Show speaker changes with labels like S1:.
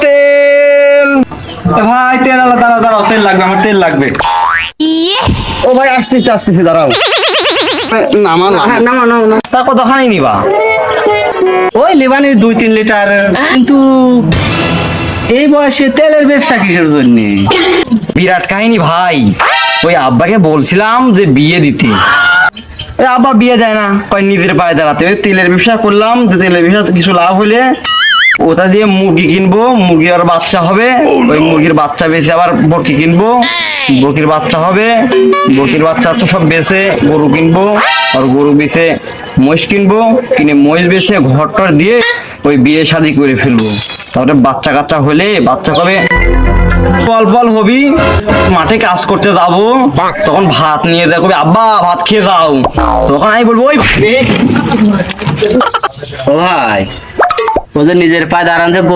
S1: তেল।
S2: ভাই তেল আলা, দাঁড়াও দাঁড়াও, তেল লাগবে, আমার তেল লাগবে।
S1: ও ভাই আসতেছি আসতেছি, দাঁড়াও। নামা না।
S2: তা কতখানি নিবা? ওই লিবানি 2-3 লিটার। কিন্তু এই বয়সে তেলের ব্যবসা কিসের জন্য? বিরাট কাহিনী ভাই। ওই আব্বাকে বলছিলাম যে বিয়ে দিতে, আব্বা বিয়ে দেয় না, কয় নিজের পায়ে দাঁড়াতে। ওই তেলের ব্যবসা করলাম, যে তেলের ব্যবসা কিছু লাভ হলে ওটা দিয়ে মুরগি কিনবো, মুরগি আর বাচ্চা হবে, ওই মুরগির বাচ্চা বেচে আবার বরকি কিনবো, বরকির বাচ্চা হবে, বরকির বাচ্চা সব বেচে গরু কিনবো, আর গরু বেচে মহিষ কিনবো, কিনে মহিষ বেচে ঘরটর দিয়ে ওই বিয়ে শাদী করে ফেলবো। তারপরে বাচ্চা কাচ্চা হলে বাচ্চা কবে বল বল হবি, মাঠে কাজ করতে যাবো, তখন ভাত নিয়ে দেখবে আব্বা ভাত খেয়ে যাও, তখন আমি বলবো ওই
S3: ও ভাই, ও যে নিজের পায়ে দাঁড়ান যে